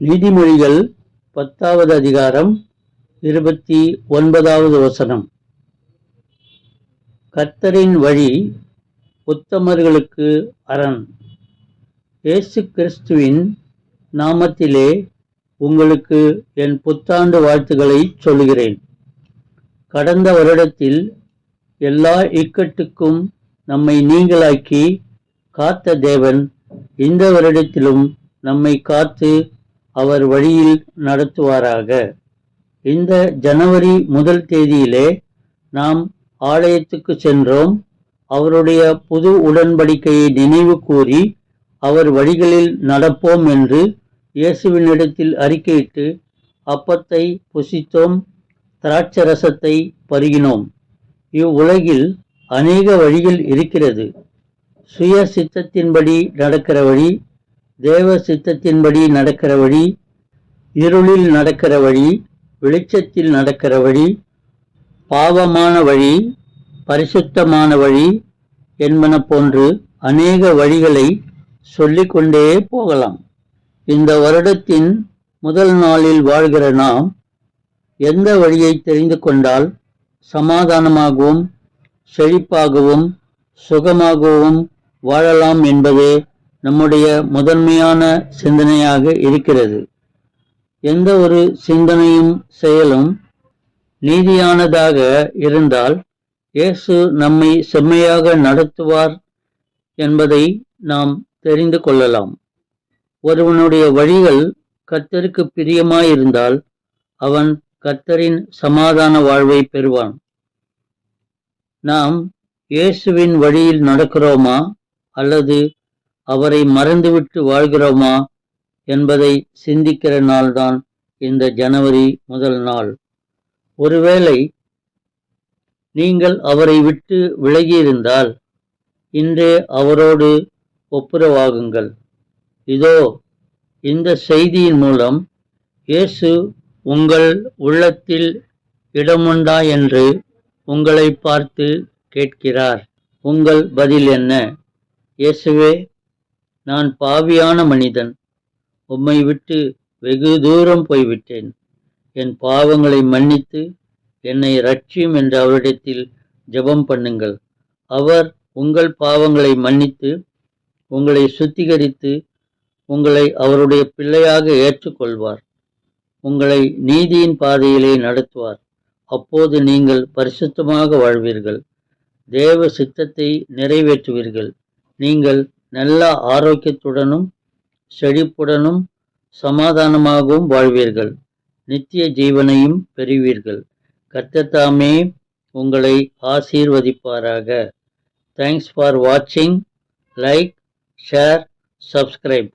நீதிமொழிகள் 10வது அதிகாரம் 29வது வசனம். கர்த்தரின் வழி உத்தமர்களுக்கு அரண். இயேசு கிறிஸ்துவின் நாமத்திலே உங்களுக்கு என் புத்தாண்டு வாழ்த்துக்களை சொல்லுகிறேன். கடந்த வருடத்தில் எல்லா இக்கட்டுக்கும் நம்மை நீங்களாக்கி காத்த தேவன் இந்த வருடத்திலும் நம்மை காத்து அவர் வழியில் நடத்துவாராக. இந்த ஜனவரி 1 தேதியிலே நாம் ஆலயத்துக்கு சென்றோம். அவருடைய புது உடன்படிக்கையை நினைவு கூறி அவர் வழிகளில் நடப்போம் என்று இயேசுவினிடத்தில் அறிக்கையிட்டு அப்பத்தை புசித்தோம், திராட்சரசத்தை பருகினோம். இவ்வுலகில் அநேக வழிகள் இருக்கிறது. சுய சித்தத்தின்படி நடக்கிற வழி, தேவ சித்தத்தின்படி நடக்கிற வழி, இருளில் நடக்கிற வழி, வெளிச்சத்தில் நடக்கிற வழி, பாவமான வழி, பரிசுத்தமான வழி என்பன போன்று அநேக வழிகளை சொல்லிக்கொண்டே போகலாம். இந்த வருடத்தின் முதல் நாளில் வாழ்கிற நாம் எந்த வழியை தெரிந்து கொண்டால் சமாதானமாகவும் செழிப்பாகவும் சுகமாகவும் வாழலாம் என்பதே நம்முடைய முதன்மையான சிந்தனையாக இருக்கிறது. எந்த ஒரு சிந்தனையும் செயலும் நீதியானதாக இருந்தால் இயேசு நம்மை செம்மையாக நடத்துவார் என்பதை நாம் தெரிந்து கொள்ளலாம். ஒருவனுடைய வழிகள் கர்த்தருக்கு பிரியமாயிருந்தால் அவன் கர்த்தரின் சமாதான வாழ்வை பெறுவான். நாம் இயேசுவின் வழியில் நடக்கிறோமா அல்லது அவரை மறந்துவிட்டு வாழ்கிறோமா என்பதை சிந்திக்கிற நாள்தான் இந்த ஜனவரி 1 நாள். ஒருவேளை நீங்கள் அவரை விட்டு விலகியிருந்தால் இன்றே அவரோடு ஒப்புரவாகுங்கள். இதோ இந்த செய்தியின் மூலம் இயேசு உங்கள் உள்ளத்தில் இடமுண்டா என்று உங்களை பார்த்து கேட்கிறார். உங்கள் பதில் என்ன? இயேசுவே, நான் பாவியான மனிதன், உம்மை விட்டு வெகு தூரம் போய்விட்டேன். என் பாவங்களை மன்னித்து என்னை இரட்சியும் என்று அவரிடத்தில் ஜெபம் பண்ணுங்கள். அவர் உங்கள் பாவங்களை மன்னித்து உங்களை சுத்திகரித்து உங்களை அவருடைய பிள்ளையாக ஏற்றுக்கொள்வார். உங்களை நீதியின் பாதையிலே நடத்துவார். அப்போது நீங்கள் பரிசுத்தமாக வாழ்வீர்கள், தேவ சித்தத்தை நிறைவேற்றுவீர்கள். நீங்கள் நல்ல ஆரோக்கியத்துடனும் செழிப்புடனும் சமாதானமாகவும் வாழ்வீர்கள், நித்திய ஜீவனையும் பெறுவீர்கள். கர்த்தர் தாமே உங்களை ஆசீர்வதிப்பாராக. தேங்க்ஸ் ஃபார் வாட்சிங். Like, share, subscribe.